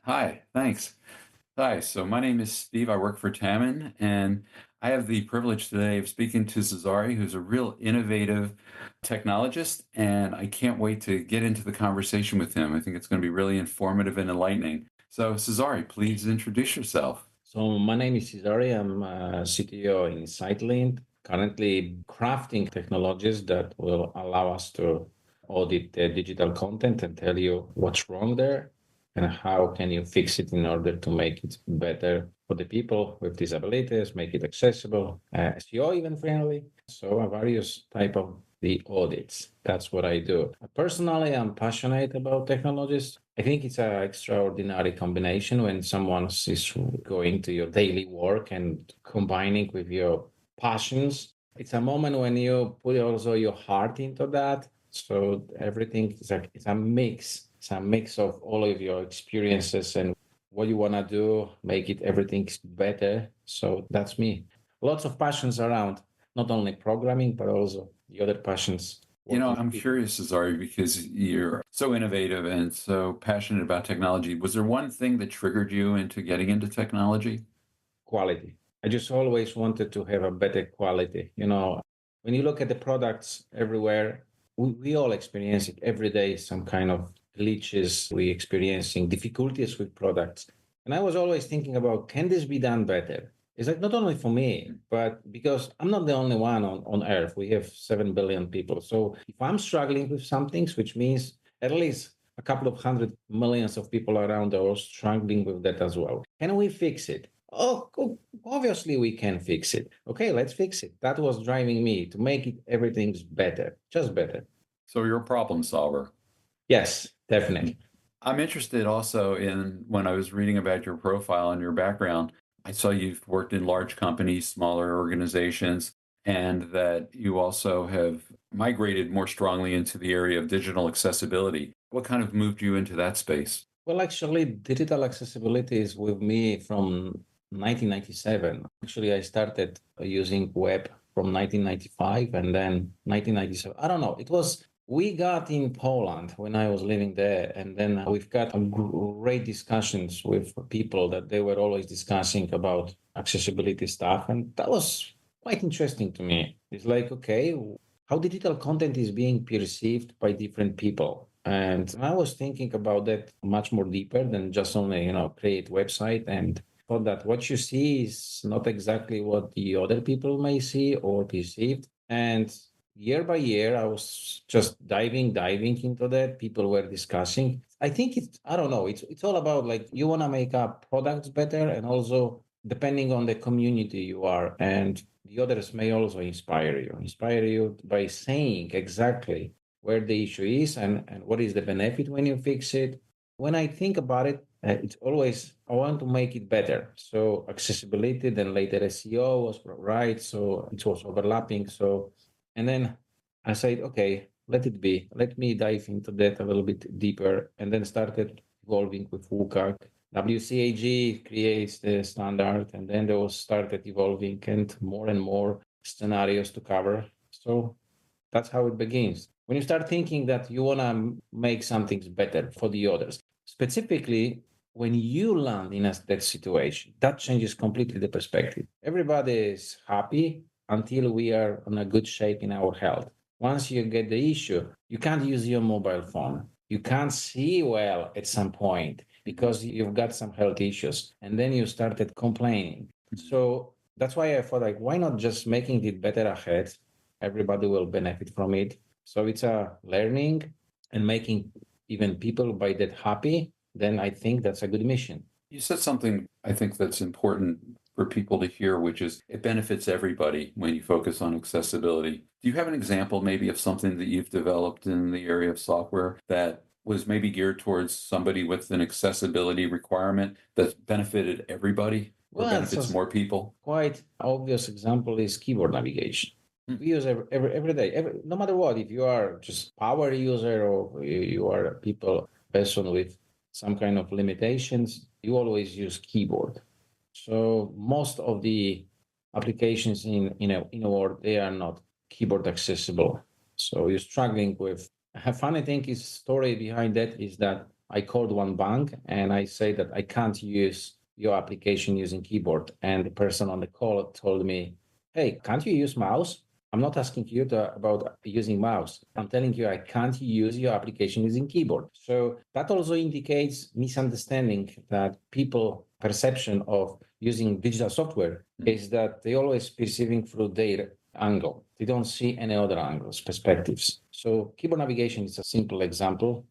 Hi, thanks. Hi, so my name is Steve. I work for Tamman, and I have the privilege today of speaking to Cezary, who's a real innovative technologist, and I can't wait to get into the conversation with him. I think it's going to be really informative and enlightening. So, Cezary, please introduce yourself. So my name is Cezary. I'm CTO in SiteLint, currently crafting technologies that will allow us to audit the digital content and tell you what's wrong there and how can you fix it in order to make it better for the people with disabilities, make it accessible, SEO even friendly. So various type of the audits. That's what I do. Personally, I'm passionate about technologies. I think it's an extraordinary combination when someone is going to your daily work and combining with your passions. It's a moment when you put also your heart into that. So everything is like it's a mix. It's a mix of all of your experiences and what you want to do, make it everything better. So that's me. Lots of passions around, not only programming, but also the other passions working with I'm people. curious, Cezary, because you're so innovative and so passionate about technology. Was there one thing that triggered you into getting into technology? Quality. I just always wanted to have a better quality. When you look at the products everywhere, we all experience it every day, some kind of glitches, we experiencing difficulties with products. And I was always thinking about, can this be done better? It's like not only for me, but because I'm not the only one on earth. We have 7 billion people. So if I'm struggling with some things, which means at least a couple of hundred millions of people around the world struggling with that as well. Can we fix it? Obviously we can fix it. Okay, let's fix it. That was driving me to make it everything's better, just better. So you're a problem solver. Yes, definitely. I'm interested also in when I was reading about your profile and your background, I saw you've worked in large companies, smaller organizations, and that you also have migrated more strongly into the area of digital accessibility. What kind of moved you into that space? Well, actually, digital accessibility is with me from 1997. Actually, I started using web from 1995 and then 1997. I don't know. We got in Poland when I was living there. And then we've got great discussions with people that they were always discussing about accessibility stuff. And that was quite interesting to me. It's like, okay, how digital content is being perceived by different people. And I was thinking about that much more deeper than just only, create website and thought that what you see is not exactly what the other people may see or perceived. And year by year, I was just diving into that. People were discussing. I think I don't know, it's all about like you want to make up products better and also depending on the community you are. And the others may also inspire you by saying exactly where the issue is and what is the benefit when you fix it. When I think about it, it's always I want to make it better. So accessibility, then later SEO was right. So it was overlapping. So, and then I said, okay, let it be. Let me dive into that a little bit deeper. And then started evolving with WCAG. WCAG creates the standard, and then those started evolving and more scenarios to cover. So that's how it begins. When you start thinking that you want to make something better for the others, specifically when you land in that situation, that changes completely the perspective. Everybody is happy until we are in a good shape in our health. Once you get the issue, you can't use your mobile phone. You can't see well at some point because you've got some health issues. And then you started complaining. So that's why I thought like, why not just making it better ahead? Everybody will benefit from it. So it's a learning and making even people by that happy, then I think that's a good mission. You said something I think that's important for people to hear, which is it benefits everybody when you focus on accessibility. Do you have an example maybe of something that you've developed in the area of software that was maybe geared towards somebody with an accessibility requirement that benefited everybody or Well, benefits so more people? quite obvious example is keyboard navigation. Hmm. We use every day, no matter what. If you are just power user or you are a person with some kind of limitations, you always use keyboard. So most of the applications in a world they are not keyboard accessible. So you're struggling with. A funny thing is story behind that is that I called one bank and I say that I can't use your application using keyboard. And the person on the call told me, hey, can't you use mouse? I'm not asking you about using mouse. I'm telling you I can't use your application using keyboard. So that also indicates misunderstanding that people perception of using digital software is that they always perceiving through their angle. They don't see any other angles, perspectives. So keyboard navigation is a simple example.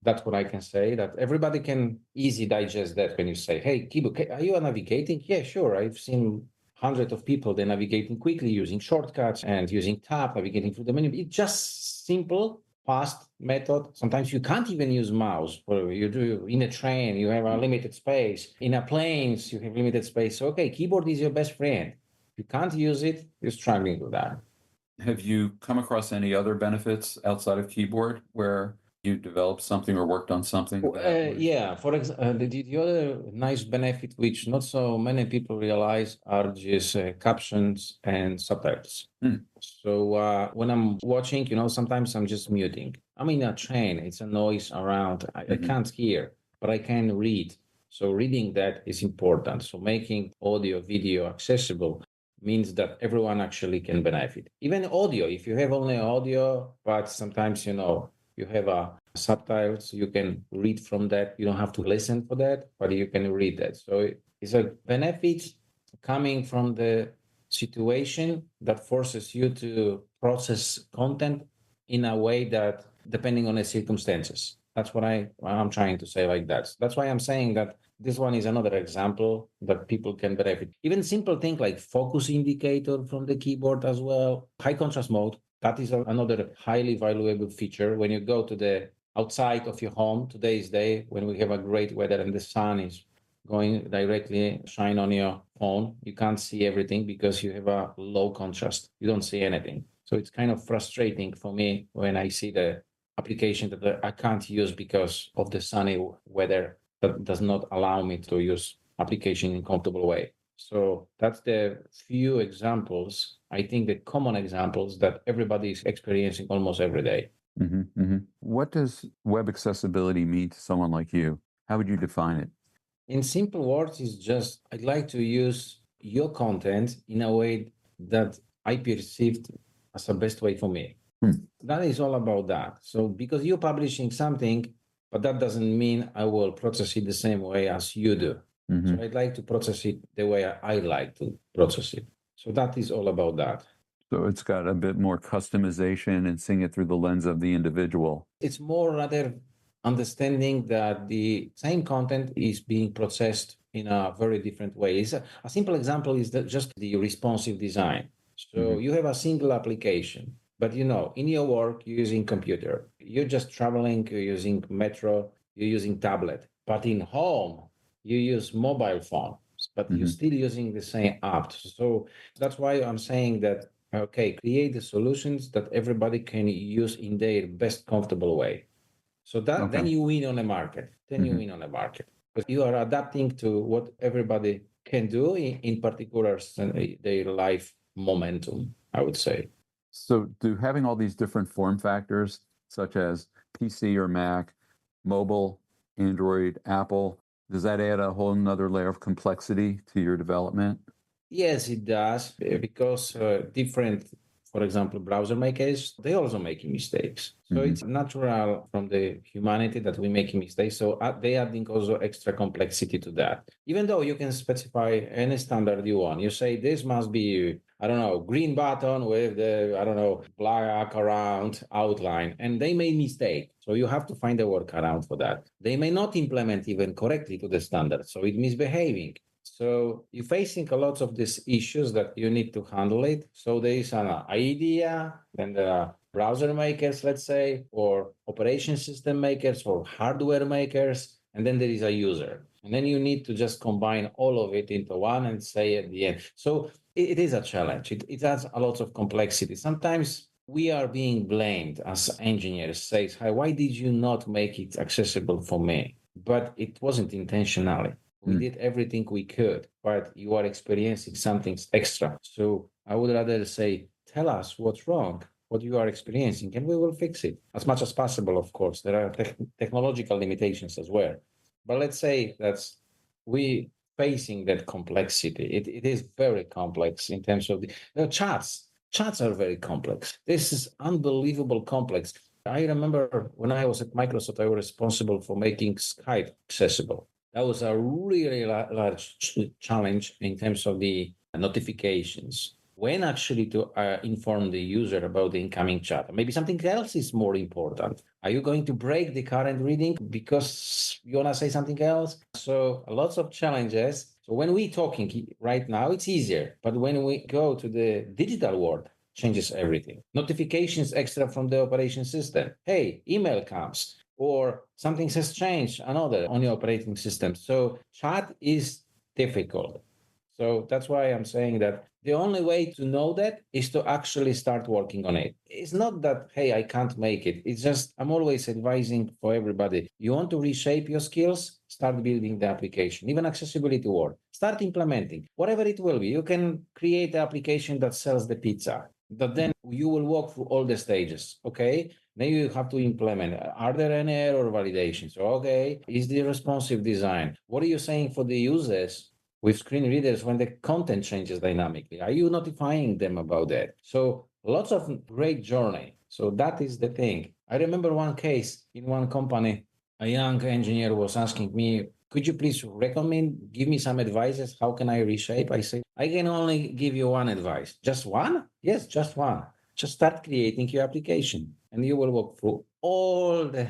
That's what I can say, that everybody can easily digest that when you say, hey, keyboard, are you navigating? Yeah, sure. I've seen hundreds of people, they're navigating quickly using shortcuts and using tab, navigating through the menu. It's just simple, fast method. Sometimes you can't even use mouse. Or you do in a train, you have a limited space. In a planes, you have limited space. So, okay, keyboard is your best friend. If you can't use it, you're struggling with that. Have you come across any other benefits outside of keyboard where you developed something or worked on something that was? Yeah, for example, the other nice benefit, which not so many people realize, are just captions and subtitles. Hmm. So when I'm watching, sometimes I'm just muting. I'm in a train, it's a noise around. I Mhm. can't hear, but I can read. So reading that is important. So making audio, video accessible means that everyone actually can benefit. Even audio, if you have only audio, but sometimes, you have a subtitles, you can read from that. You don't have to listen for that, but you can read that. So it's a benefit coming from the situation that forces you to process content in a way that depending on the circumstances. That's what I'm trying to say like that. That's why I'm saying that this one is another example that people can benefit. Even simple thing like focus indicator from the keyboard as well, high contrast mode. That is another highly valuable feature when you go to the outside of your home. Today's day when we have a great weather and the sun is going directly shine on your phone, you can't see everything because you have a low contrast. You don't see anything. So it's kind of frustrating for me when I see the application that I can't use because of the sunny weather that does not allow me to use application in comfortable way. So that's the few examples, I think the common examples that everybody is experiencing almost every day. What does web accessibility mean to someone like you? How would you define it? In simple words, it's just I'd like to use your content in a way that I perceived as the best way for me. Hmm. That is all about that. So because you're publishing something, but that doesn't mean I will process it the same way as you do. So I'd like to process it the way I like to process it. So that is all about that. So it's got a bit more customization and seeing it through the lens of the individual. It's more rather understanding that the same content is being processed in a very different way. A simple example is that just the responsive design. So you have a single application, but in your work, you're using computer. You're just traveling, you're using metro, you're using tablet. But in home, you use mobile phone, but you're still using the same app. So that's why I'm saying that, okay, create the solutions that everybody can use in their best comfortable way. So that then Okay. you win on the market. Then you win on the market because you are adapting to what everybody can do in particular their life momentum, I would say. So do having all these different form factors, such as PC or Mac, mobile, Android, Apple, does that add a whole nother layer of complexity to your development? Yes, it does because different, for example, browser makers, they also making mistakes. So it's natural from the humanity that we making mistakes. So they adding also extra complexity to that. Even though you can specify any standard you want, you say this must be, I don't know, green button with the, I don't know, black around outline, and they made mistake. So you have to find a workaround for that. They may not implement even correctly to the standard, so it misbehaving. So you're facing a lot of these issues that you need to handle it. So there is an idea, then there are browser makers, let's say, or operation system makers, or hardware makers, and then there is a user. And then you need to just combine all of it into one and say at the end. So it is a challenge. It has a lot of complexity. Sometimes we are being blamed as engineers, says, "Hi, why did you not make it accessible for me?" But it wasn't intentionally. We did everything we could, but you are experiencing something extra. So I would rather say, tell us what's wrong. what you are experiencing, and we will fix it as much as possible. Of course, there are technological limitations as well. But let's say that's we facing that complexity. It is very complex in terms of the charts. Charts are very complex. This is unbelievable complex. I remember when I was at Microsoft, I was responsible for making Skype accessible. That was a really large challenge in terms of the notifications. When actually to inform the user about the incoming chat. Maybe something else is more important. Are you going to break the current reading because you want to say something else? So lots of challenges. So when we're talking right now, it's easier. But when we go to the digital world, changes everything. Notifications extra from the operation system. Hey, email comes or something has changed, another on your operating system. So chat is difficult. So that's why I'm saying that the only way to know that is to actually start working on it. It's not that, hey, I can't make it. It's just, I'm always advising for everybody. You want to reshape your skills, start building the application, even accessibility work. Start implementing, whatever it will be. You can create the application that sells the pizza, but then you will walk through all the stages, okay? Then you have to implement. Are there any error validations? Okay, is the responsive design? What are you saying for the users with screen readers when the content changes dynamically? Are you notifying them about that? So lots of great journey. So that is the thing. I remember one case in one company, a young engineer was asking me, could you please recommend, give me some advices? How can I reshape? I say, I can only give you one advice. Just one? Yes, just one. Just start creating your application and you will walk through all the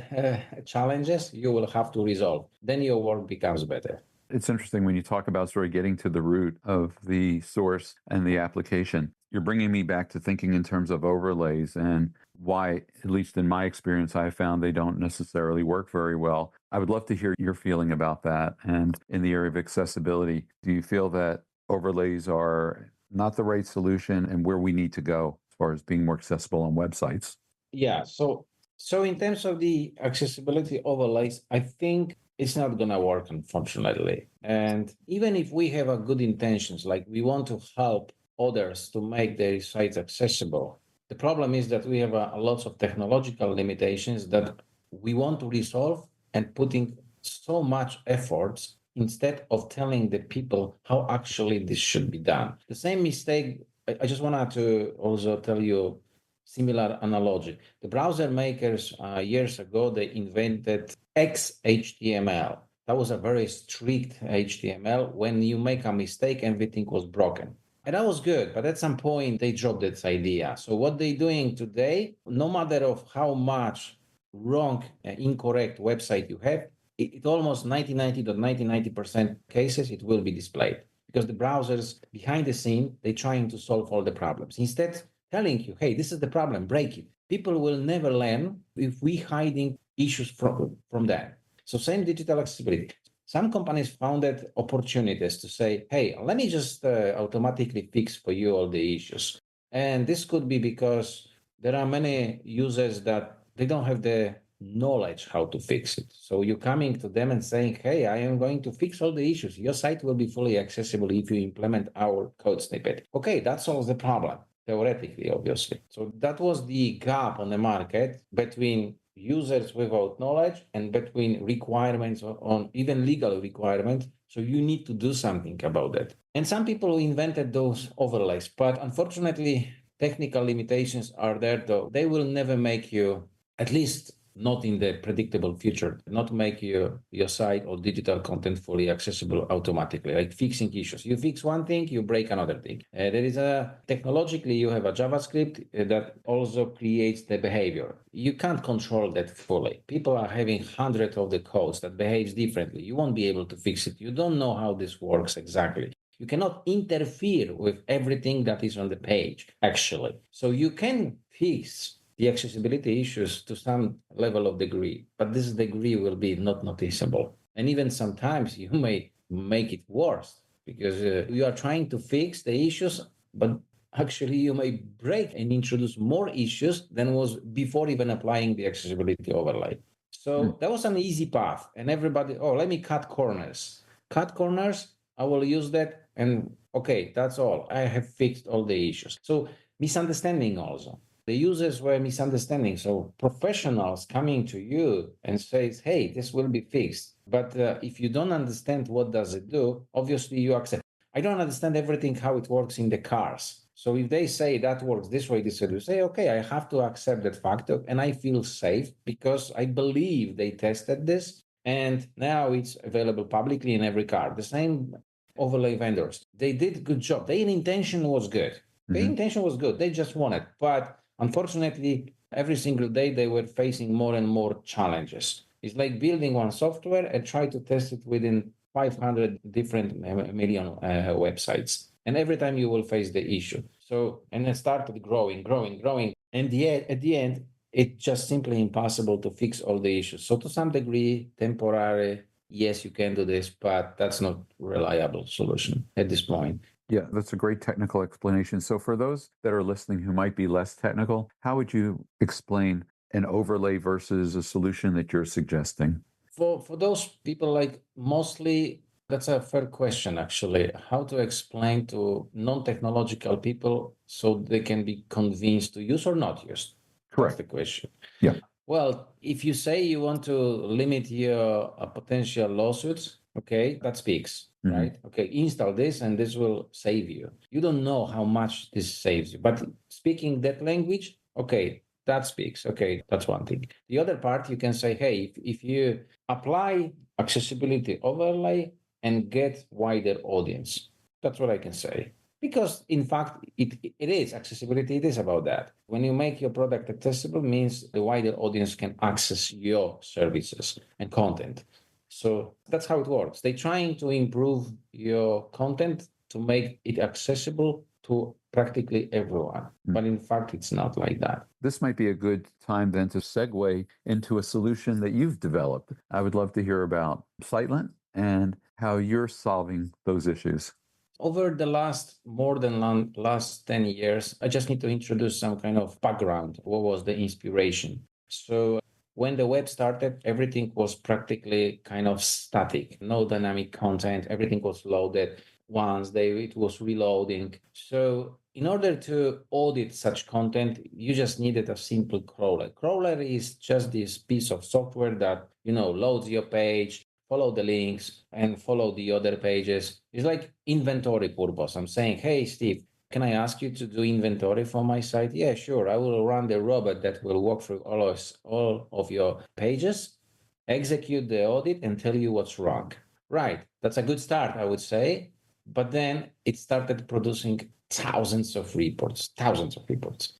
challenges you will have to resolve. Then your work becomes better. It's interesting when you talk about sort of getting to the root of the source and the application. You're bringing me back to thinking in terms of overlays and why, at least in my experience, I found they don't necessarily work very well. I would love to hear your feeling about that. And in the area of accessibility, do you feel that overlays are not the right solution and where we need to go as far as being more accessible on websites? Yeah. So in terms of the accessibility overlays, I think it's not going to work, unfortunately. And even if we have a good intentions, like we want to help others to make their sites accessible, the problem is that we have lots of technological limitations that we want to resolve and putting so much efforts instead of telling the people how actually this should be done. The same mistake, I just wanted to also tell you similar analogy. The browser makers years ago, they invented XHTML. That was a very strict HTML. When you make a mistake, everything was broken. And that was good, but at some point they dropped this idea. So what they're doing today, no matter of how much wrong, incorrect website you have, it almost 90% cases, it will be displayed because the browsers behind the scene, they're trying to solve all the problems. Instead, telling you, hey, this is the problem, break it. People will never learn if we hiding issues from them. So same digital accessibility. Some companies found that opportunities to say, hey, let me just automatically fix for you all the issues. And this could be because there are many users that they don't have the knowledge how to fix it. So you're coming to them and saying, hey, I am going to fix all the issues. Your site will be fully accessible if you implement our code snippet. Okay, that solves the problem, theoretically, obviously. So that was the gap on the market between users without knowledge and between requirements on even legal requirements. So you need to do something about that. And some people invented those overlays, but unfortunately, technical limitations are there, though. They will never make you, at least not in the predictable future, not make your site or digital content fully accessible automatically, like fixing issues. You fix one thing, you break another thing. There is technologically, you have a JavaScript that also creates the behavior. You can't control that fully. People are having hundreds of the codes that behaves differently. You won't be able to fix it. You don't know how this works exactly. You cannot interfere with everything that is on the page, actually. So you can fix the accessibility issues to some level of degree, but this degree will be not noticeable. And even sometimes you may make it worse because you are trying to fix the issues, but actually you may break and introduce more issues than was before even applying the accessibility overlay. So that was an easy path. And everybody, oh, let me cut corners. Cut corners, I will use that. And okay, that's all. I have fixed all the issues. So misunderstanding also. the users were misunderstanding. So professionals coming to you and says, hey, this will be fixed. But if you don't understand what does it do, obviously you accept. I don't understand everything how it works in the cars. So if they say that works this way, you say, okay, I have to accept that factor and I feel safe because I believe they tested this and now it's available publicly in every car. The same overlay vendors. They did a good job. Their intention was good. Their intention was good. They just wanted. But unfortunately, every single day they were facing more and more challenges. It's like building one software and try to test it within 500 different million websites. And every time you will face the issue. So, and it started growing. And at the end, it's just simply impossible to fix all the issues. So to some degree, temporary, yes, you can do this, but that's not reliable solution at this point. Yeah, that's a great technical explanation. So for those that are listening who might be less technical, how would you explain an overlay versus a solution that you're suggesting? For those people, like mostly, that's a fair question, actually. How to explain to non-technological people so they can be convinced to use or not use? Correct. That's the question. Yeah. Well, if you say you want to limit your potential lawsuits, okay, that speaks, right? Okay, install this and this will save you. You don't know how much this saves you, but speaking that language, okay, that speaks. Okay, that's one thing. The other part, you can say, hey, if you apply accessibility overlay and get wider audience, that's what I can say. Because in fact, it is accessibility. It is about that. When you make your product accessible, means the wider audience can access your services and content. So that's how it works. They're trying to improve your content to make it accessible to practically everyone. But in fact, it's not like that. This might be a good time then to segue into a solution that you've developed. I would love to hear about SiteLint and how you're solving those issues. Over the last 10 years, I just need to introduce some kind of background. What was the inspiration? So when the web started, everything was practically kind of static, no dynamic content. Everything was loaded once it was reloading. So in order to audit such content, you just needed a simple crawler. Crawler is just this piece of software that, loads your page, follow the links and follow the other pages. It's like inventory purpose. I'm saying, hey, Steve, can I ask you to do inventory for my site? Yeah, sure. I will run the robot that will walk through all of your pages, execute the audit, and tell you what's wrong. Right. That's a good start, I would say. But then it started producing thousands of reports.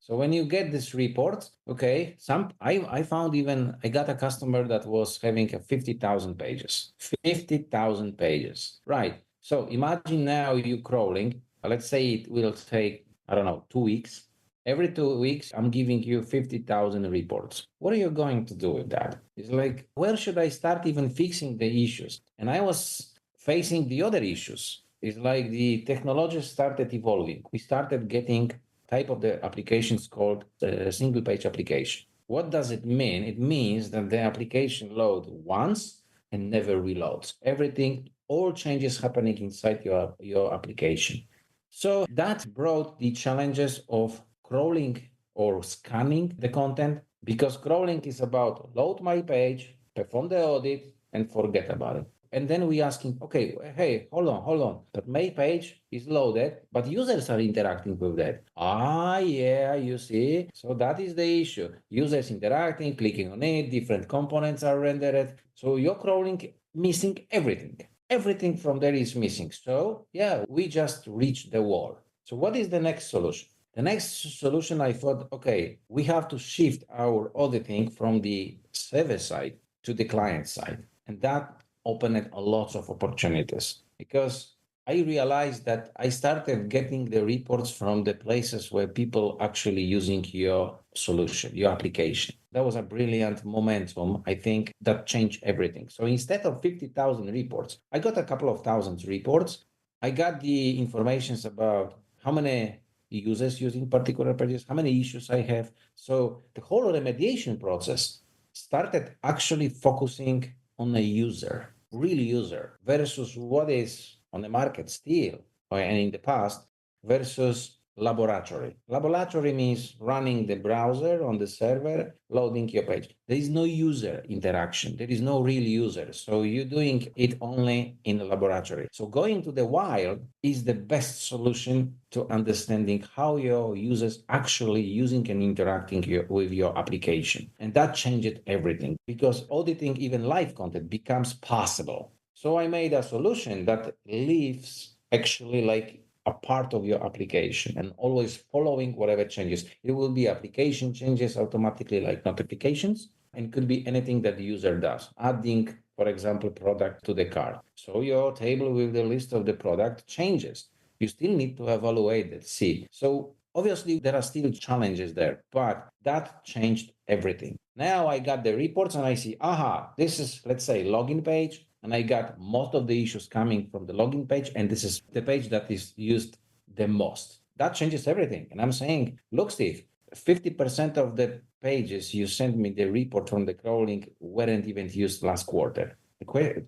So when you get this report, okay, I found I got a customer that was having 50,000 pages. 50,000 pages. Right. So imagine now you crawling. Let's say it will take, I don't know, 2 weeks. Every 2 weeks, I'm giving you 50,000 reports. What are you going to do with that? It's like, where should I start even fixing the issues? And I was facing the other issues. It's like the technology started evolving. We started getting type of the applications called single page application. What does it mean? It means that the application loads once and never reloads. Everything, all changes happening inside your application. So that brought the challenges of crawling or scanning the content, because crawling is about load my page, perform the audit, and forget about it. And then we asking, okay, hey, hold on. But my page is loaded, but users are interacting with that. Yeah, you see. So that is the issue. Users interacting, clicking on it, different components are rendered. So you're crawling, missing everything. Everything from there is missing. So yeah, we just reached the wall. So what is the next solution? The next solution, I thought, okay, we have to shift our auditing from the server side to the client side. And that opened a lot of opportunities, because I realized that I started getting the reports from the places where people actually using your solution, your application. That was a brilliant momentum. I think that changed everything. So instead of 50,000 reports, I got a couple of thousand reports. I got the informations about how many users using particular pages, how many issues I have. So the whole remediation process started actually focusing on a user, real user, versus what is on the market still and in the past, versus laboratory. Laboratory means running the browser on the server, loading your page. There is no user interaction. There is no real user. So you're doing it only in the laboratory. So going to the wild is the best solution to understanding how your users actually using and interacting with your application. And that changed everything because auditing even live content becomes possible. So I made a solution that lives actually like a part of your application and always following whatever changes. It will be application changes automatically like notifications, and could be anything that the user does, adding, for example, product to the cart. So your table with the list of the product changes. You still need to evaluate it, see. So obviously there are still challenges there, but that changed everything. Now I got the reports and I see, aha, this is, let's say, login page, and I got most of the issues coming from the login page, and this is the page that is used the most. That changes everything. And I'm saying, look, Steve, 50% of the pages you sent me the report from the crawling weren't even used last quarter.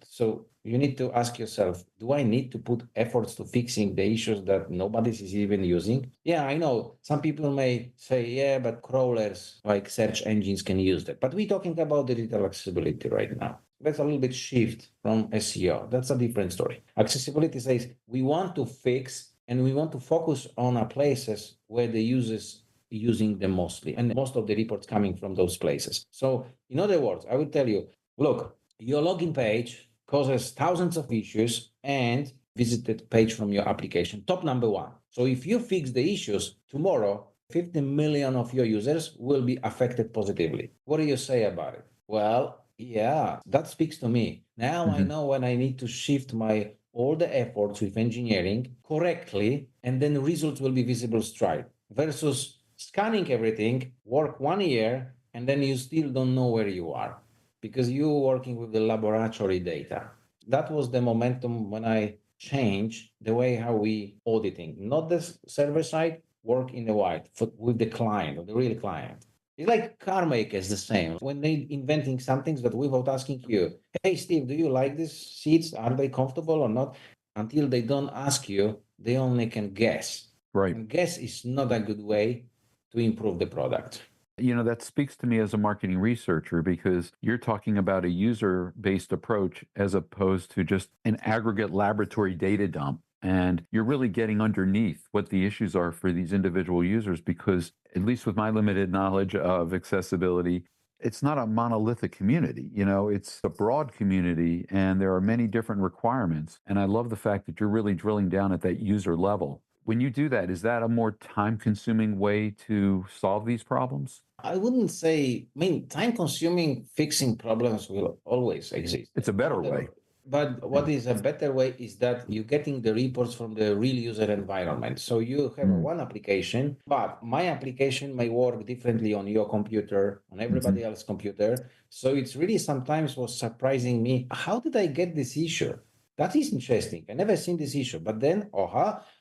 So you need to ask yourself, do I need to put efforts to fixing the issues that nobody is even using? Yeah, I know some people may say, yeah, but crawlers like search engines can use that. But we're talking about digital accessibility right now. That's a little bit shift from SEO. That's a different story. Accessibility says we want to fix and we want to focus on places where the users using them mostly, and most of the reports coming from those places. So in other words, I would tell you, look, your login page causes thousands of issues and visited page from your application. Top number one. So if you fix the issues tomorrow, 50 million of your users will be affected positively. What do you say about it? Well, yeah, that speaks to me. Now I know when I need to shift my all the efforts with engineering correctly, and then results will be visible straight versus scanning everything, work 1 year, and then you still don't know where you are because you're working with the laboratory data. That was the momentum when I changed the way how we auditing, not the server side, work in the white with the client or the real client. It's like car makers the same. When they inventing something that without asking you, hey Steve, do you like these seats? Are they comfortable or not? Until they don't ask you, they only can guess. Right. And guess is not a good way to improve the product. You know, that speaks to me as a marketing researcher because you're talking about a user based approach as opposed to just an aggregate laboratory data dump. And you're really getting underneath what the issues are for these individual users because, at least with my limited knowledge of accessibility, it's not a monolithic community. You know, it's a broad community and there are many different requirements. And I love the fact that you're really drilling down at that user level. When you do that, is that a more time consuming way to solve these problems? I wouldn't say, I mean, time consuming fixing problems will always exist. It's a better way. But what is a better way is that you're getting the reports from the real user environment. So you have one application, but my application may work differently on your computer, on everybody else's computer. So it's really sometimes was surprising me. How did I get this issue? That is interesting. I never seen this issue. But then,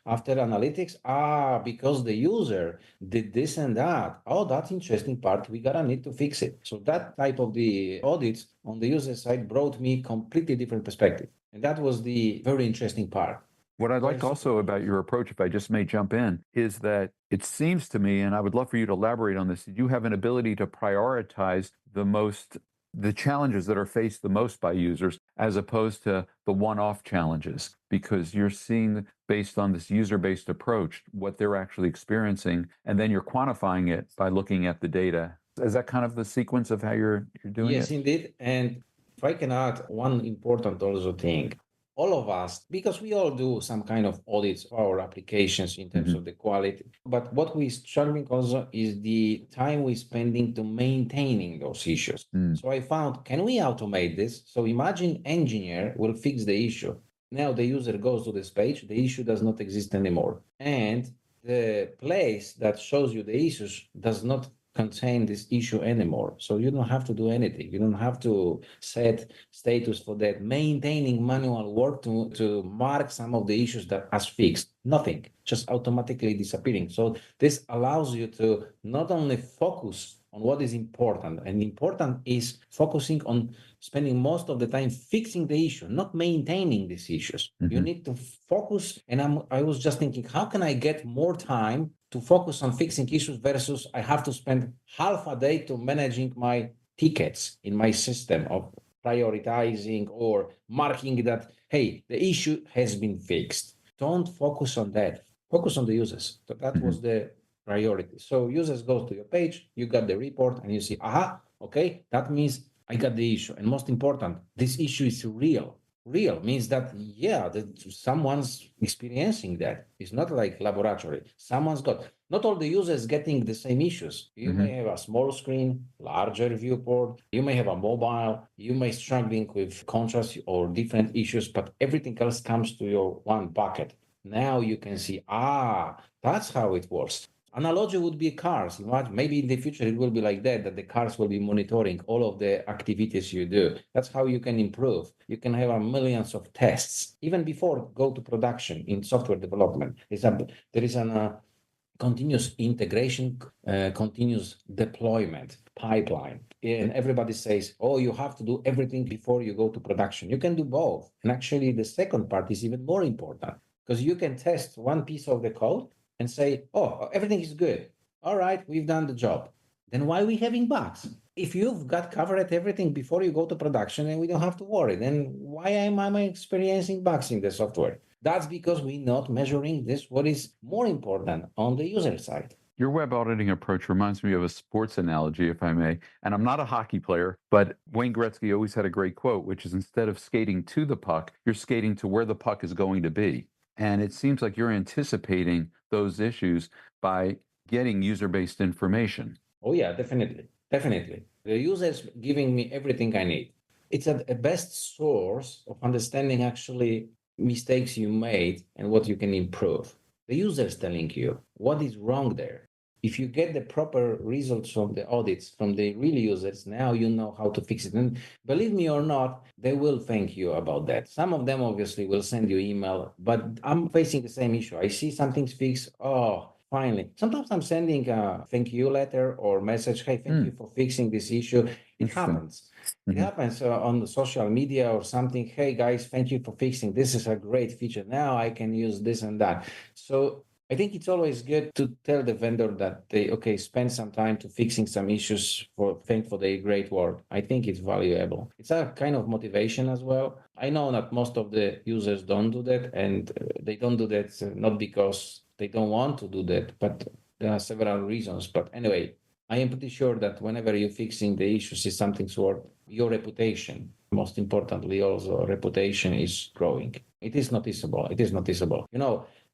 after analytics, because the user did this and that. Oh, that's interesting part. We gotta need to fix it. So that type of the audits on the user side brought me completely different perspective. And that was the very interesting part. What I like also about your approach, if I just may jump in, is that it seems to me, and I would love for you to elaborate on this, that you have an ability to prioritize the challenges that are faced the most by users as opposed to the one-off challenges, because you're seeing based on this user-based approach what they're actually experiencing, and then you're quantifying it by looking at the data. Is that kind of the sequence of how you're doing it? Yes, indeed. And if I can add one important also thing, all of us, because we all do some kind of audits of our applications in terms of the quality, but what we're struggling also is the time we're spending to maintaining those issues. So I found, can we automate this? So imagine engineer will fix the issue. Now the user goes to this page, the issue does not exist anymore. And the place that shows you the issues does not contain this issue anymore. So you don't have to do anything. You don't have to set status for that, maintaining manual work to mark some of the issues that as fixed. Nothing, just automatically disappearing. So this allows you to not only focus on what is important, and important is focusing on spending most of the time fixing the issue, not maintaining these issues. You need to focus. And I was just thinking, how can I get more time to focus on fixing issues versus I have to spend half a day to managing my tickets in my system of prioritizing or marking that, hey, the issue has been fixed. Don't focus on that. Focus on the users. So that was the priority. So users go to your page, you got the report, and you see, aha, okay, that means I got the issue. And most important, this issue is real. Real means that, yeah, that someone's experiencing that. It's not like laboratory. Someone's got, not all the users getting the same issues. You may have a small screen, larger viewport. You may have a mobile. You may struggling with contrast or different issues, but everything else comes to your one bucket. Now you can see, that's how it works. Analogy would be cars. Maybe in the future it will be like that the cars will be monitoring all of the activities you do. That's how you can improve. You can have millions of tests even before go to production in software development. There is a continuous integration, continuous deployment pipeline. And everybody says, oh, you have to do everything before you go to production. You can do both. And actually, the second part is even more important because you can test one piece of the code and say, oh, everything is good. All right, we've done the job. Then why are we having bugs? If you've got covered everything before you go to production and we don't have to worry, then why am I experiencing bugs in the software? That's because we're not measuring this, what is more important on the user side. Your web auditing approach reminds me of a sports analogy, if I may. And I'm not a hockey player, but Wayne Gretzky always had a great quote, which is instead of skating to the puck, you're skating to where the puck is going to be. And it seems like you're anticipating those issues by getting user-based information. Oh, yeah, definitely. Definitely. The user is giving me everything I need. It's a best source of understanding actually mistakes you made and what you can improve. The user is telling you what is wrong there. If you get the proper results from the audits from the real users, now you know how to fix it. And believe me or not, they will thank you about that. Some of them obviously will send you email, but I'm facing the same issue. I see something's fixed. Oh, finally. Sometimes I'm sending a thank you letter or message. Hey, thank you for fixing this issue. It happens. It happens on the social media or something. Hey guys, thank you for fixing. This is a great feature. Now I can use this and that. So I think it's always good to tell the vendor that they spend some time to fixing some issues thank for their great work. I think it's valuable. It's a kind of motivation as well. I know that most of the users don't do that, and they don't do that not because they don't want to do that, but there are several reasons. But anyway, I am pretty sure that whenever you're fixing the issues, is something toward your reputation. Most importantly, also reputation is growing. It is noticeable. It is noticeable.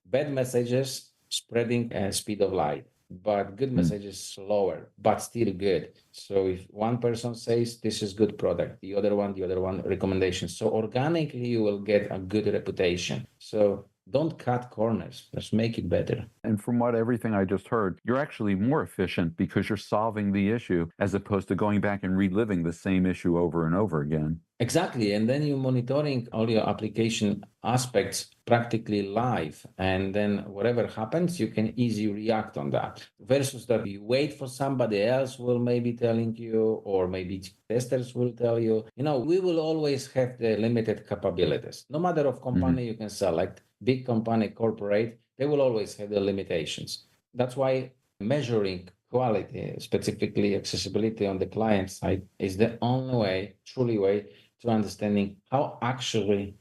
Bad messages spreading at speed of light, but good messages slower, but still good. So if one person says this is good product, the other one recommendations. So organically you will get a good reputation. So don't cut corners. Let's make it better. And from everything I just heard, you're actually more efficient because you're solving the issue as opposed to going back and reliving the same issue over and over again. Exactly. And then you're monitoring all your application aspects practically live. And then whatever happens, you can easily react on that. Versus that you wait for somebody else will maybe telling you, or maybe testers will tell you. We will always have the limited capabilities. No matter of company you can select, big company, corporate, they will always have the limitations. That's why measuring quality, specifically accessibility on the client side, is the only way, truly way, to understanding how actually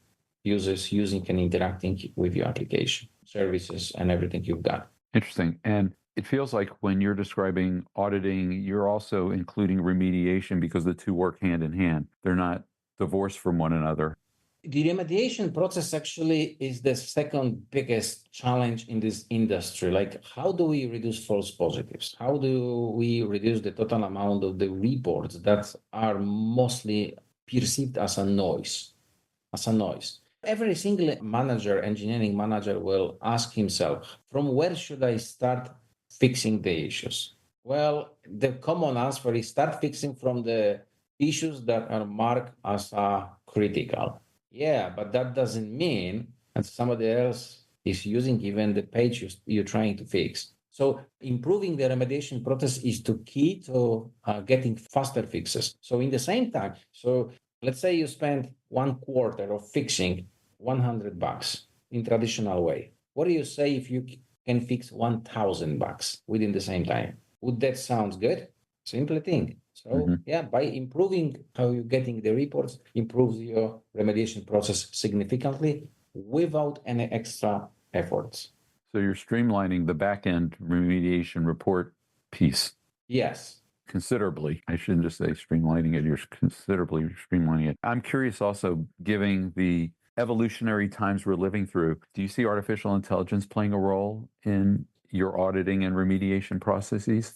users using and interacting with your application, services, and everything you've got. Interesting. And it feels like when you're describing auditing, you're also including remediation because the two work hand in hand. They're not divorced from one another. The remediation process actually is the second biggest challenge in this industry. Like, how do we reduce false positives? How do we reduce the total amount of the reports that are mostly perceived as a noise? Every single manager, engineering manager, will ask himself, from where should I start fixing the issues? Well, the common answer is start fixing from the issues that are marked as critical. Yeah, but that doesn't mean that somebody else is using even the page you're trying to fix. So improving the remediation process is the key to getting faster fixes. So in the same time, so let's say you spend 1/4 of fixing $100 in traditional way. What do you say if you can fix 1,000 bugs within the same time. Would that sound good? Simple thing. So yeah, by improving how you're getting the reports, improves your remediation process significantly without any extra efforts. So you're streamlining the back-end remediation report piece. Yes. Considerably. I shouldn't just say streamlining it, you're considerably streamlining it. I'm curious also, given the evolutionary times we're living through, do you see artificial intelligence playing a role in your auditing and remediation processes?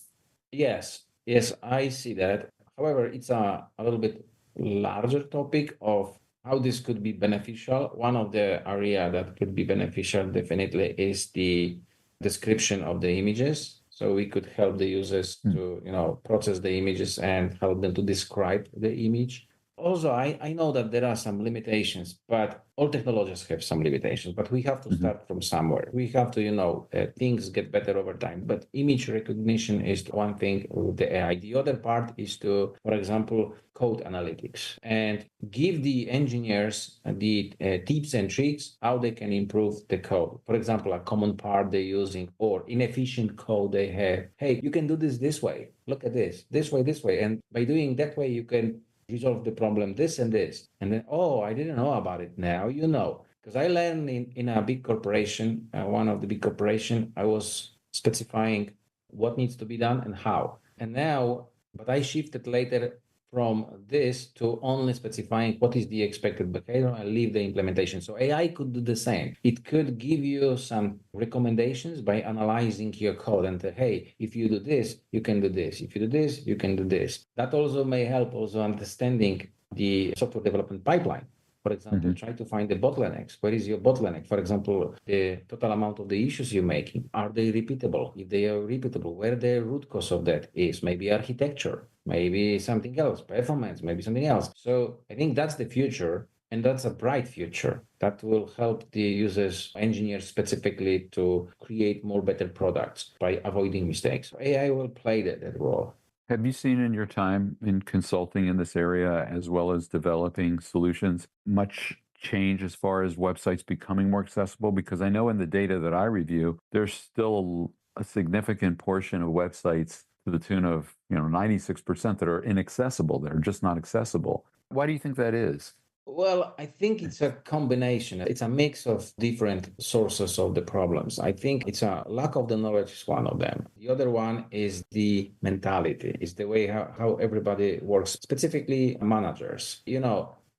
Yes, yes, I see that. However, it's a little bit larger topic of how this could be beneficial. One of the area that could be beneficial definitely is the description of the images. So we could help the users to, process the images and help them to describe the image. Also, I know that there are some limitations, but all technologies have some limitations, but we have to start from somewhere. We have to, things get better over time, but image recognition is one thing with the AI. The other part is to, for example, code analytics and give the engineers the tips and tricks how they can improve the code. For example, a common part they're using or inefficient code they have. Hey, you can do this way. Look at this way. And by doing that way, you can resolve the problem, this and this. And then, oh, I didn't know about it. Now you know. Because I learned in a big corporation, one of the big corporation, I was specifying what needs to be done and how. And now, but I shifted later from this to only specifying what is the expected behavior and leave the implementation. So AI could do the same. It could give you some recommendations by analyzing your code and say, hey, if you do this, you can do this. If you do this, you can do this. That also may help also understanding the software development pipeline. For example, try to find the bottlenecks. Where is your bottleneck? For example, the total amount of the issues you're making. Are they repeatable? If they are repeatable, where the root cause of that is? Maybe architecture, maybe something else, performance, maybe something else. So I think that's the future. And that's a bright future that will help the users, engineers specifically, to create more better products by avoiding mistakes. AI will play that role. Have you seen in your time in consulting in this area, as well as developing solutions, much change as far as websites becoming more accessible? Because I know in the data that I review, there's still a significant portion of websites to the tune of 96% that are inaccessible. They're just not accessible. Why do you think that is? Well, I think it's a combination. It's a mix of different sources of the problems. I think it's a lack of the knowledge is one of them. The other one is the mentality, is the way how everybody works, specifically managers.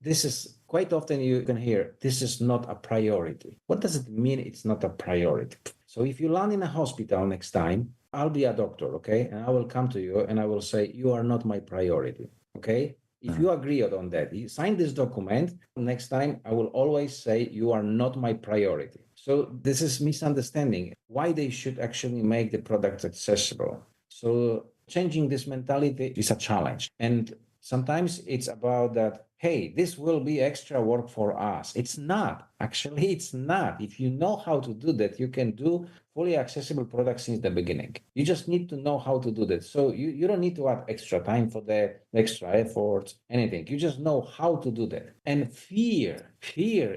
This is quite often you can hear, this is not a priority. What does it mean it's not a priority? So if you land in a hospital next time, I'll be a doctor, okay? And I will come to you and I will say, you are not my priority, okay? If you agree on that, you sign this document, next time I will always say you are not my priority. So this is misunderstanding why they should actually make the product accessible. So changing this mentality is a challenge. And sometimes it's about that, hey, this will be extra work for us. It's not. Actually, it's not. If you know how to do that, you can do fully accessible products since the beginning. You just need to know how to do that. So you don't need to add extra time for that, extra effort, anything. You just know how to do that. And fear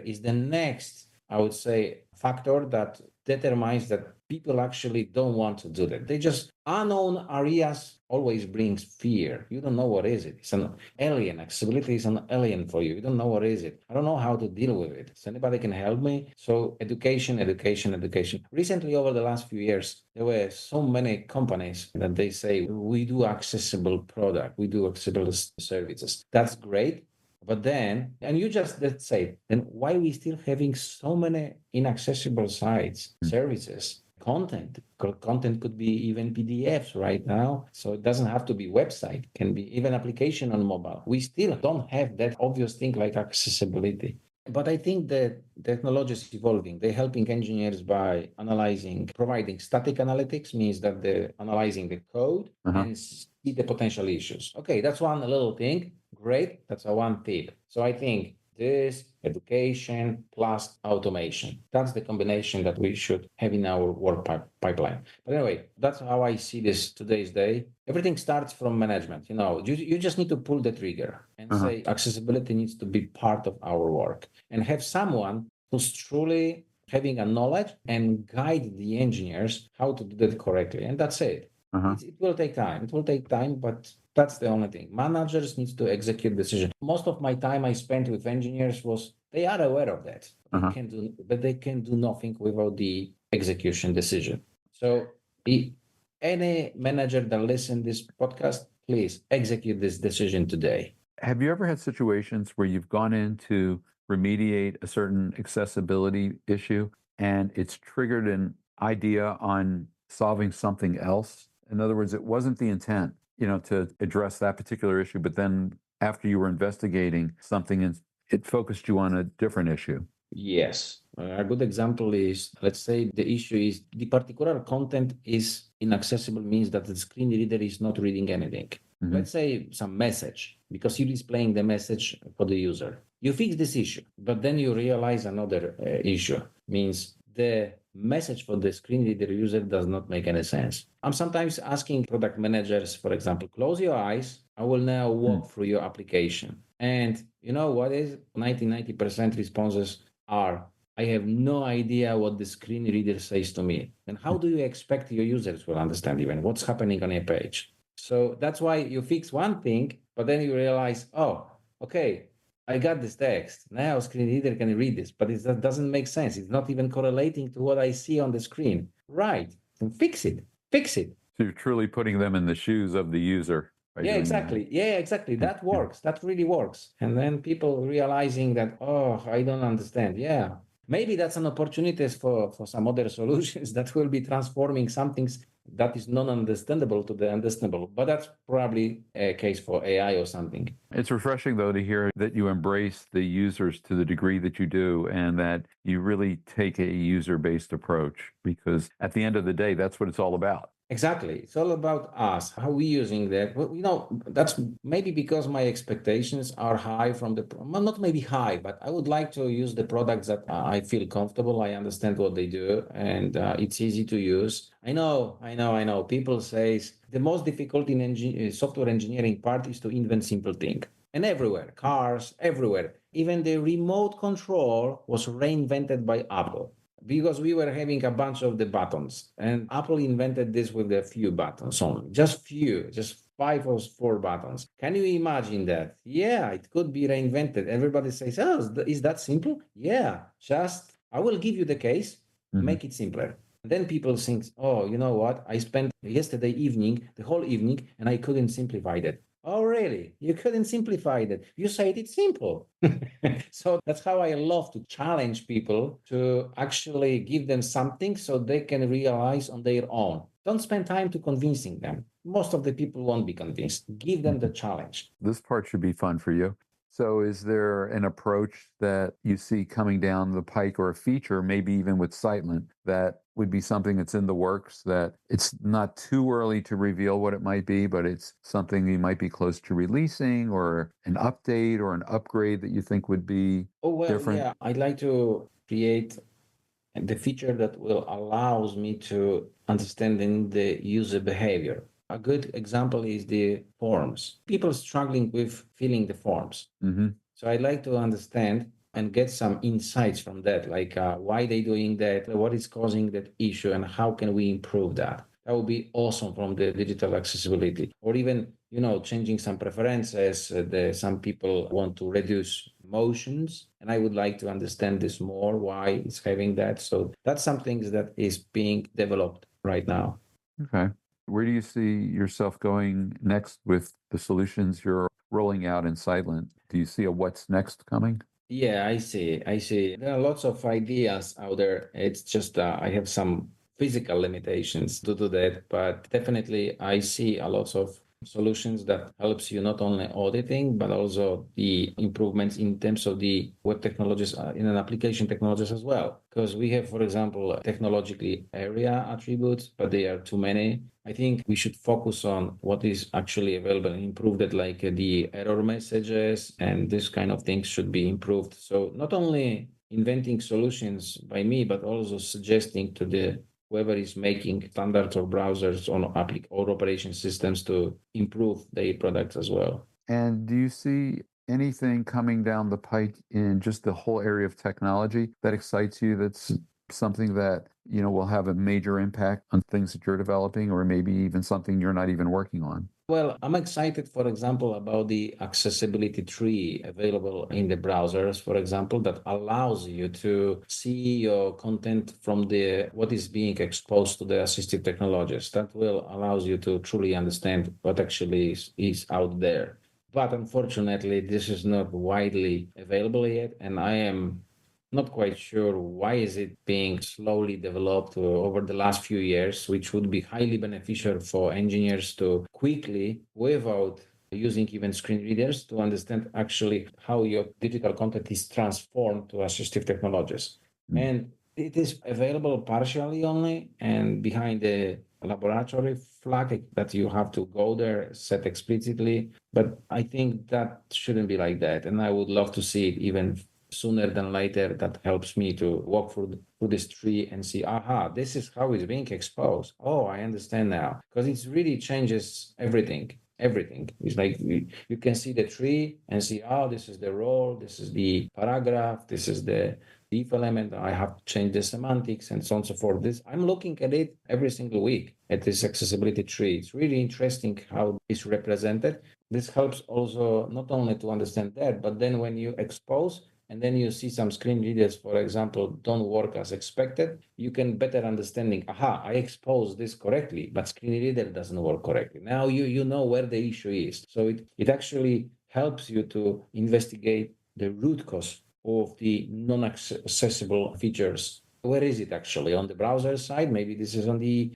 is the next, I would say, factor that determines that people actually don't want to do that. They just unknown areas always brings fear. You don't know what is it. It's an alien. Accessibility is an alien for you. You don't know what is it. I don't know how to deal with it. So anybody can help me? So education. Recently, over the last few years, there were so many companies that they say, we do accessible product. We do accessible services. That's great. But then, and you just let's say, then why are we still having so many inaccessible sites, services, content? Content could be even PDFs right now. So it doesn't have to be website, it can be even application on mobile. We still don't have that obvious thing like accessibility. But I think that technology is evolving. They're helping engineers by providing static analytics, means that they're analyzing the code and see the potential issues. Okay, that's one little thing. Great, that's a one tip. So I think this education plus automation, that's the combination that we should have in our work pipeline. But anyway, that's how I see this today's day. Everything starts from management. You just need to pull the trigger and say accessibility needs to be part of our work and have someone who's truly having a knowledge and guide the engineers how to do that correctly. And that's it. Uh-huh. It will take time. It will take time, but that's the only thing. Managers need to execute decision. Most of my time I spent with engineers was they are aware of that. Uh-huh. But they can do nothing without the execution decision. So any manager that listen this podcast, please execute this decision today. Have you ever had situations where you've gone in to remediate a certain accessibility issue and it's triggered an idea on solving something else? In other words, it wasn't the intent, to address that particular issue, but then after you were investigating something, it focused you on a different issue. Yes. A good example is, let's say the issue is the particular content is inaccessible, means that the screen reader is not reading anything. Mhm. Let's say some message, because you're displaying the message for the user. You fix this issue, but then you realize another issue, means the message for the screen reader user does not make any sense. I'm sometimes asking product managers, for example, close your eyes. I will now walk through your application. And you know what is 90% responses are, I have no idea what the screen reader says to me. And how do you expect your users will understand even what's happening on your page? So that's why you fix one thing, but then you realize, oh, okay, I got this text. Now screen reader can read this, but that doesn't make sense. It's not even correlating to what I see on the screen. Right. Then fix it. Fix it. So you're truly putting them in the shoes of the user by Yeah, doing exactly. Yeah, exactly. That works. That really works. And then people realizing that, oh, I don't understand. Yeah. Maybe that's an opportunity for some other solutions that will be transforming something that is non-understandable to the understandable. But that's probably a case for AI or something. It's refreshing, though, to hear that you embrace the users to the degree that you do and that you really take a user-based approach, because at the end of the day, that's what it's all about. Exactly. It's all about us, how we using that. Well, that's maybe because my expectations are high from well, not maybe high, but I would like to use the products that I feel comfortable. I understand what they do, and it's easy to use. I know. People say the most difficult in software engineering part is to invent simple thing. And everywhere, cars, everywhere. Even the remote control was reinvented by Apple because we were having a bunch of the buttons, and Apple invented this with a few buttons only, just 5 or 4 buttons. Can you imagine that? Yeah, it could be reinvented. Everybody says, oh, is that simple? Yeah, just I will give you the case, make it simpler. Then people think, oh, you know what? I spent yesterday evening, the whole evening, and I couldn't simplify that. Oh, really? You couldn't simplify that. You said it's simple. So that's how I love to challenge people to actually give them something so they can realize on their own. Don't spend time to convincing them. Most of the people won't be convinced. Give them the challenge. This part should be fun for you. So is there an approach that you see coming down the pike, or a feature, maybe even with SiteLint, that would be something that's in the works, that it's not too early to reveal what it might be, but it's something you might be close to releasing, or an update or an upgrade that you think would be different? Yeah, I'd like to create the feature that will allows me to understanding the user behavior. A good example is the forms. People struggling with filling the forms. So I'd like to understand and get some insights from that, like why they doing that, what is causing that issue, and how can we improve that. That would be awesome from the digital accessibility, or even changing some preferences. Some people want to reduce motions, and I would like to understand this more, why it's having that. So that's something that is being developed right now. Okay. Where do you see yourself going next with the solutions you're rolling out in SiteLint? Do you see a what's next coming? Yeah, I see. There are lots of ideas out there. It's just I have some physical limitations to do that, but definitely I see a lot of solutions that helps you not only auditing, but also the improvements in terms of the web technologies in an application technologies as well. Because we have, for example, technologically area attributes, but they are too many. I think we should focus on what is actually available and improve that, like the error messages and this kind of things should be improved. So not only inventing solutions by me, but also suggesting to the whoever is making standards or browsers or operation systems to improve their products as well. And do you see anything coming down the pike in just the whole area of technology that excites you, that's something that, will have a major impact on things that you're developing, or maybe even something you're not even working on? Well, I'm excited, for example, about the accessibility tree available in the browsers, for example, that allows you to see your content from what is being exposed to the assistive technologies. That will allows you to truly understand what actually is out there. But unfortunately, this is not widely available yet, and I am not quite sure why is it being slowly developed over the last few years, which would be highly beneficial for engineers to quickly, without using even screen readers, to understand actually how your digital content is transformed to assistive technologies. Mm. And it is available partially only and behind the laboratory flag that you have to go there, set explicitly. But I think that shouldn't be like that. And I would love to see it even sooner than later. That helps me to walk through this tree and see, aha, this is how it's being exposed. Oh, I understand now. Because it really changes everything. Everything. It's like you can see the tree and see, oh, this is the role, this is the paragraph, this is the if element, I have to change the semantics and so on and so forth. I'm looking at it every single week at this accessibility tree. It's really interesting how it's represented. This helps also not only to understand that, but then when you expose and then you see some screen readers, for example, don't work as expected, you can better understanding, aha, I exposed this correctly, but screen reader doesn't work correctly. Now you know where the issue is. So it actually helps you to investigate the root cause of the non-accessible features. Where is it actually? On the browser side? Maybe this is on the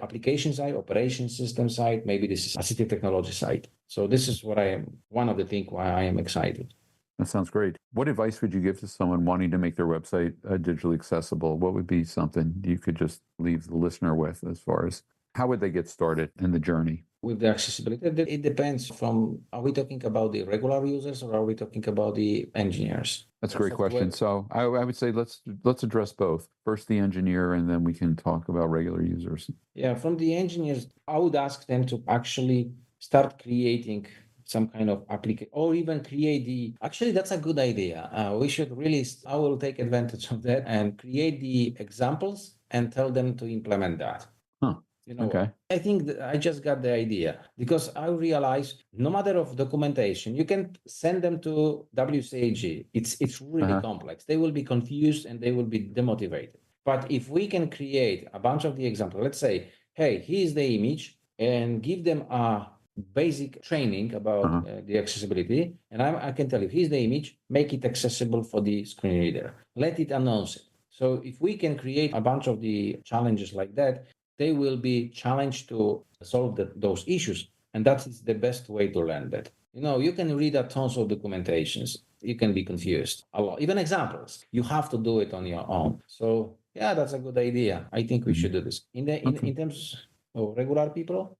application side, operation system side. Maybe this is assistive technology side. So this is one of the things why I am excited. That sounds great. What advice would you give to someone wanting to make their website digitally accessible? What would be something you could just leave the listener with as far as how would they get started in the journey? With the accessibility, it depends from, are we talking about the regular users or are we talking about the engineers? That's a great question. So I would say let's address both. First the engineer, and then we can talk about regular users. Yeah, from the engineers, I would ask them to actually start creating some kind of application or even create actually that's a good idea. We should really, I will take advantage of that and create the examples and tell them to implement that. Huh. Okay. I think that I just got the idea because I realized no matter of documentation, you can send them to WCAG. It's really complex. They will be confused and they will be demotivated. But if we can create a bunch of the examples, let's say, hey, here's the image, and give them a basic training about the accessibility, and I can tell you, here's the image, make it accessible for the screen reader. Let it announce it. So if we can create a bunch of the challenges like that, they will be challenged to solve those issues. And that is the best way to learn that. You can read a tons of documentations. You can be confused a lot, even examples. You have to do it on your own. So yeah, that's a good idea. I think we should do this. In terms of regular people,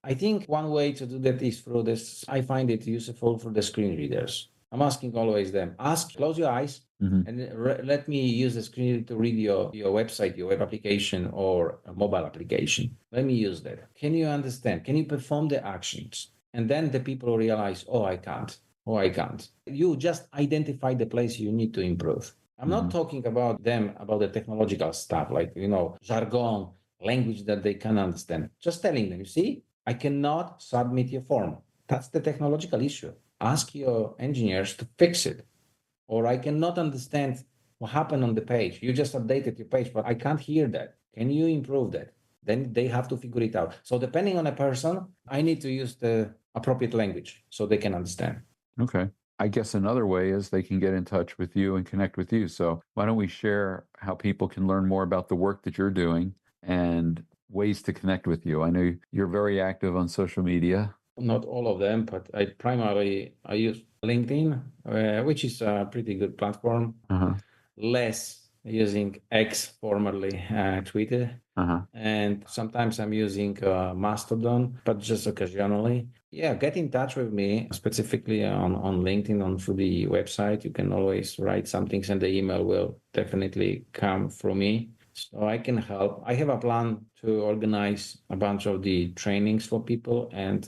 I think one way to do that is through this. I find it useful for the screen readers. I'm asking always them, close your eyes, and let me use the screen to read your website, your web application or a mobile application. Let me use that. Can you understand? Can you perform the actions? And then the people realize, oh, I can't. Oh, I can't. You just identify the place you need to improve. I'm not talking about the technological stuff, like, jargon, language that they can understand. Just telling them, you see, I cannot submit your form. That's the technological issue. Ask your engineers to fix it. Or I cannot understand what happened on the page. You just updated your page, but I can't hear that. Can you improve that? Then they have to figure it out. So depending on a person, I need to use the appropriate language so they can understand. Okay. I guess another way is they can get in touch with you and connect with you. So why don't we share how people can learn more about the work that you're doing and ways to connect with you? I know you're very active on social media. Not all of them, but I use LinkedIn, which is a pretty good platform. Less using X, formerly Twitter. And sometimes I'm using Mastodon, but just occasionally. Yeah, get in touch with me, specifically on LinkedIn, through the website. You can always write something and the email will definitely come from me. So I can help. I have a plan to organize a bunch of the trainings for people and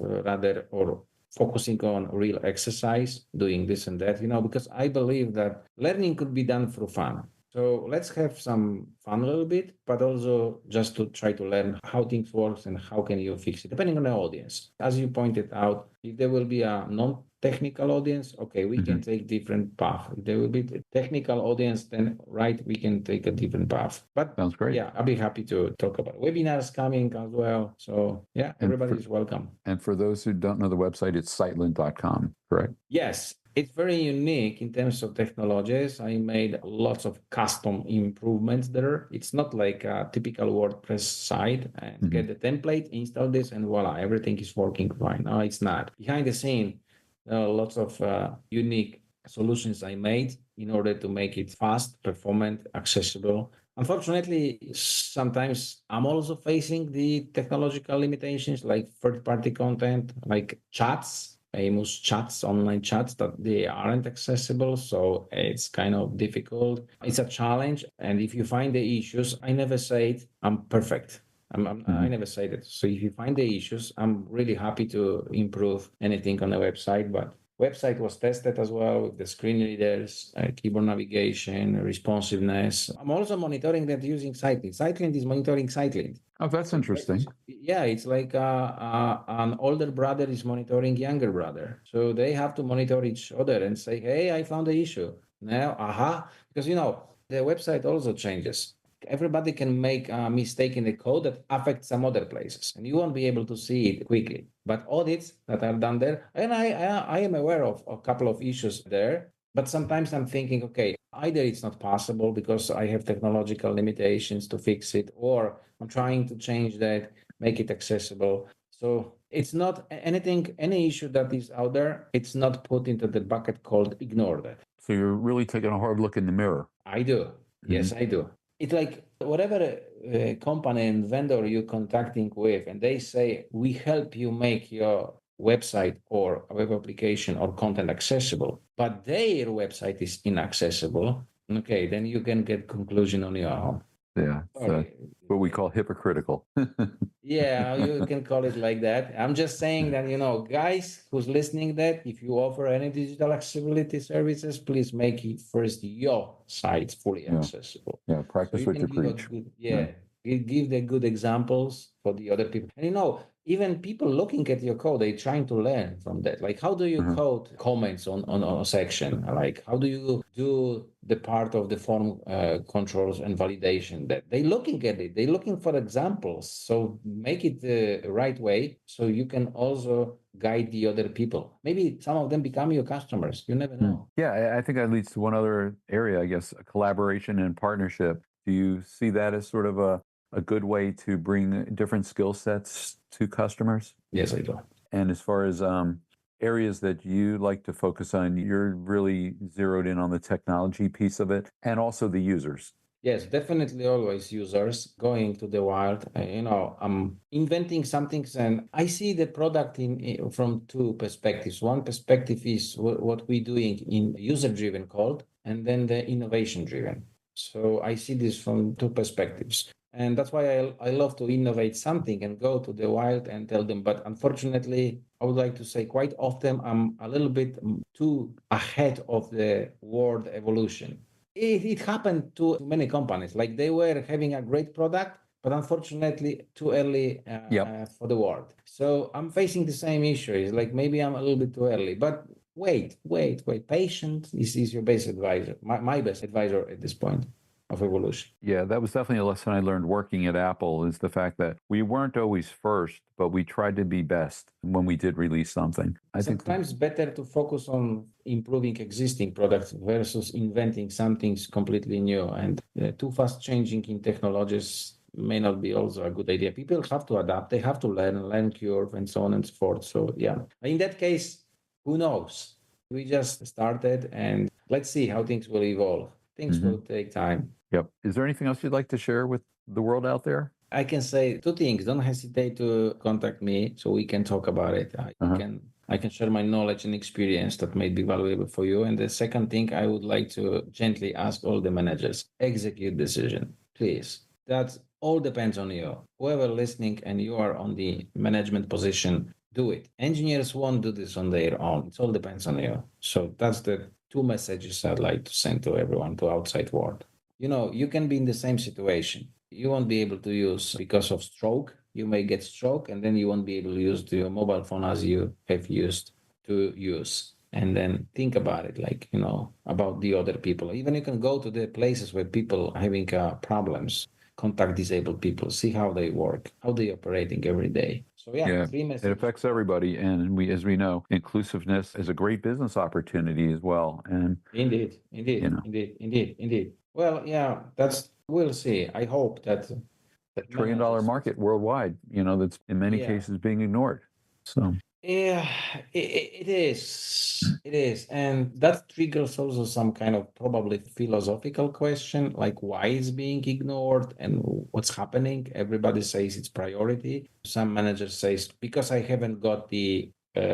focusing on real exercise, doing this and that, because I believe that learning could be done through fun. So let's have some fun a little bit, but also just to try to learn how things work and how can you fix it, depending on the audience. As you pointed out, if there will be a non-technical audience, okay, we can take different path. If there will be a technical audience, then right, we can take a different path. But Sounds great. yeah, I'll be happy to talk about it. Webinars coming as well. So yeah, everybody's welcome. And for those who don't know the website, it's SiteLint.com, correct? Yes, it's very unique in terms of technologies. I made lots of custom improvements there. It's not like a typical WordPress site and get the template, install this, and voila, everything is working fine. No, it's not. Behind the scene, there are lots of unique solutions I made in order to make it fast, performant, accessible. Unfortunately, sometimes I'm also facing the technological limitations like third-party content, like chats, famous chats, online chats that they aren't accessible. So it's kind of difficult. It's a challenge. And if you find the issues, I never say it, I'm perfect. I never say that. So if you find the issues, I'm really happy to improve anything on the website. But website was tested as well with the screen readers, keyboard navigation, responsiveness. I'm also monitoring that using SiteLint. SiteLint is monitoring SiteLint. Oh, that's interesting. Yeah, it's like an older brother is monitoring younger brother. So they have to monitor each other and say, hey, I found the issue. Now, because the website also changes. Everybody can make a mistake in the code that affects some other places, and you won't be able to see it quickly. But audits that are done there, and I am aware of a couple of issues there. But sometimes I'm thinking, okay, either it's not possible because I have technological limitations to fix it, or I'm trying to change that, make it accessible. So it's not anything, any issue that is out there, it's not put into the bucket called ignore that. So you're really taking a hard look in the mirror. I do. Yes, I do. It's like whatever company and vendor you're contacting with, and they say, we help you make your website or a web application or content accessible, but their website is inaccessible, okay, then you can get conclusion on your own. Yeah, what we call hypocritical. Yeah, you can call it like that. I'm just saying that, guys who's listening that if you offer any digital accessibility services, please make it first your site fully accessible. Yeah, practice what you preach. Give the good examples for the other people. And even people looking at your code, they're trying to learn from that. Like, how do you code comments on a section? Like, how do you do the part of the form controls and validation? That they're looking at it, they're looking for examples. So make it the right way so you can also guide the other people. Maybe some of them become your customers. You never know. Yeah, I think that leads to one other area, I guess, collaboration and partnership. Do you see that as sort of a good way to bring different skill sets to customers? Yes, I do. And as far as areas that you like to focus on, you're really zeroed in on the technology piece of it and also the users. Yes, definitely always users going to the wild. I'm inventing something and I see the product from two perspectives. One perspective is what we're doing in user-driven code and then the innovation-driven. So I see this from two perspectives. And that's why I love to innovate something and go to the wild and tell them. But unfortunately, I would like to say quite often I'm a little bit too ahead of the world evolution. It happened to many companies. Like they were having a great product, but unfortunately too early for the world. So I'm facing the same issue. It's like maybe I'm a little bit too early, but wait. Patient is your best advisor, my best advisor at this point of evolution. Yeah, that was definitely a lesson I learned working at Apple, is the fact that we weren't always first, but we tried to be best when we did release something. Sometimes better to focus on improving existing products versus inventing something completely new. And too fast changing in technologies may not be also a good idea. People have to adapt, they have to learn curve and so on and so forth. So yeah, in that case, who knows? We just started and let's see how things will evolve. Things will take time. Yep. Is there anything else you'd like to share with the world out there? I can say two things. Don't hesitate to contact me so we can talk about it. I can share my knowledge and experience that may be valuable for you. And the second thing, I would like to gently ask all the managers, execute decision, please. That all depends on you. Whoever listening and you are on the management position, do it. Engineers won't do this on their own. It all depends on you. So that's the two messages I'd like to send to everyone, to outside world. you can be in the same situation. You won't be able to use because of stroke. You may get stroke, and then you won't be able to use your mobile phone as you have used to use. And then think about it, like, about the other people. Even you can go to the places where people are having problems, contact disabled people, see how they work, how they operating every day. So yeah, Yeah, three it messages. affects everybody. And as we know, inclusiveness is a great business opportunity as well. And, Indeed, you indeed, know, indeed, indeed, indeed. Well, yeah, we'll see. I hope that $1 trillion managers. market worldwide, that's in many Yeah, cases being ignored. So, yeah, it is. It is. And that triggers also some kind of probably philosophical question, like why it's being ignored and what's happening. Everybody says it's priority. Some managers says because I haven't got the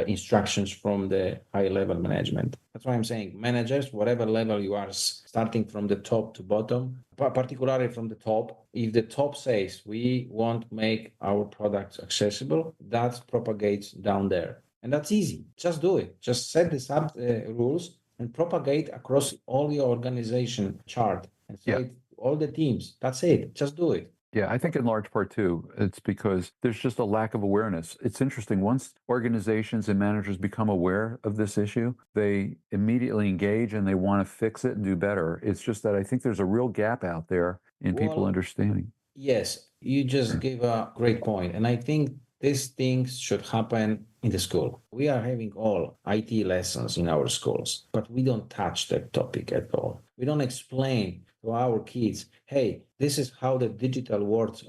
instructions from the high level management. That's why I'm saying managers, whatever level you are, starting from the top to bottom, particularly from the top, if the top says we want to make our products accessible, that propagates down there. And that's easy. Just do it. Just set the sub rules and propagate across all your organization chart and yeah. say all the teams. That's it. Just do it. Yeah, I think in large part too, it's because there's just a lack of awareness. It's interesting. Once organizations and managers become aware of this issue, they immediately engage and they want to fix it and do better. It's just that I think there's a real gap out there in people Well, understanding. yes, you just gave a great point. And I think these things should happen in the school. We are having all IT lessons in our schools, but we don't touch that topic at all. We don't explain to our kids, hey, this is how the digital world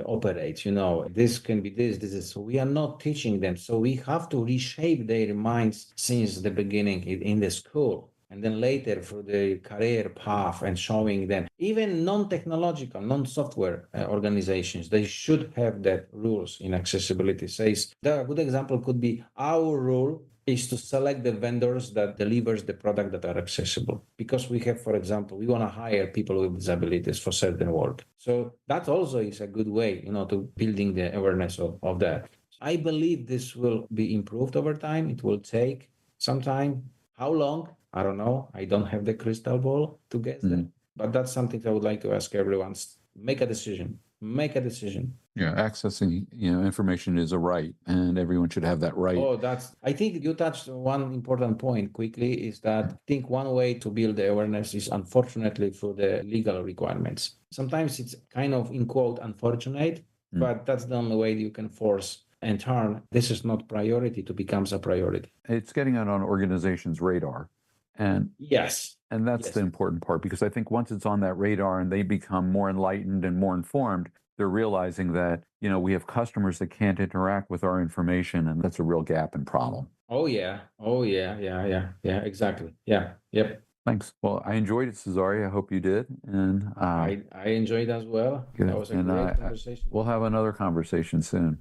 operates. This can be this is. So we are not teaching them. So we have to reshape their minds since the beginning in the school and then later for the career path and showing them even non-technological non-software organizations, they should have that rules in accessibility. Says a good example could be our rule is to select the vendors that delivers the product that are accessible, because we have, for example, we want to hire people with disabilities for certain work. So that also is a good way to building the awareness of that. I believe this will be improved over time. It will take some time. How long? I don't know. I don't have the crystal ball to guess that. Mm. But that's something I would like to ask everyone. Make a decision. Make a decision. Yeah, accessing information is a right, and everyone should have that right. Oh, I think you touched one important point quickly is that I think one way to build the awareness is unfortunately through the legal requirements. Sometimes it's kind of in quote unfortunate, Mm. but that's the only way you can force and turn this is not priority to becomes a priority. It's getting out on organizations' radar, and Yes. that's the Yes. important part, because I think once it's on that radar and they become more enlightened and more informed, they're realizing that we have customers that can't interact with our information, and that's a real gap and problem. Oh yeah. Oh yeah. Yeah. Yeah. Yeah. Exactly. Yeah. Yep. Thanks. Well, I enjoyed it, Cezary. I hope you did, and I enjoyed as well. That good. was a And great conversation. we'll have another conversation soon.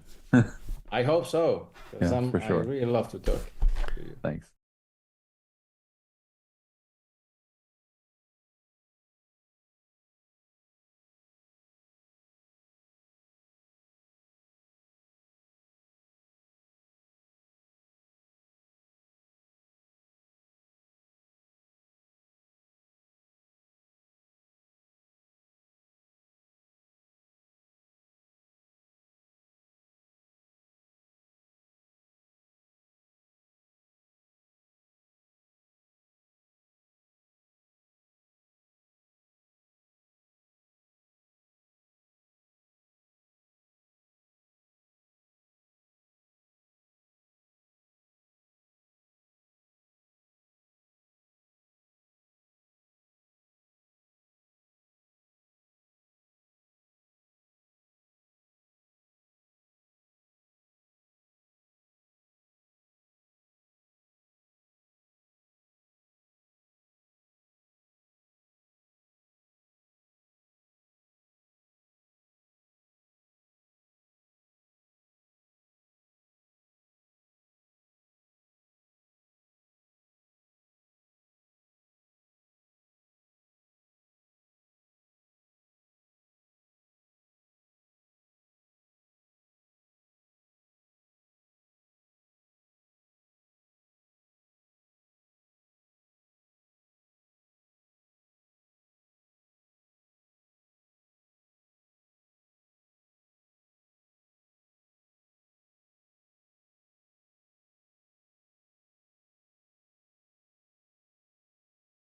I hope so, because Yeah, for I sure. really love to talk to you. Thanks.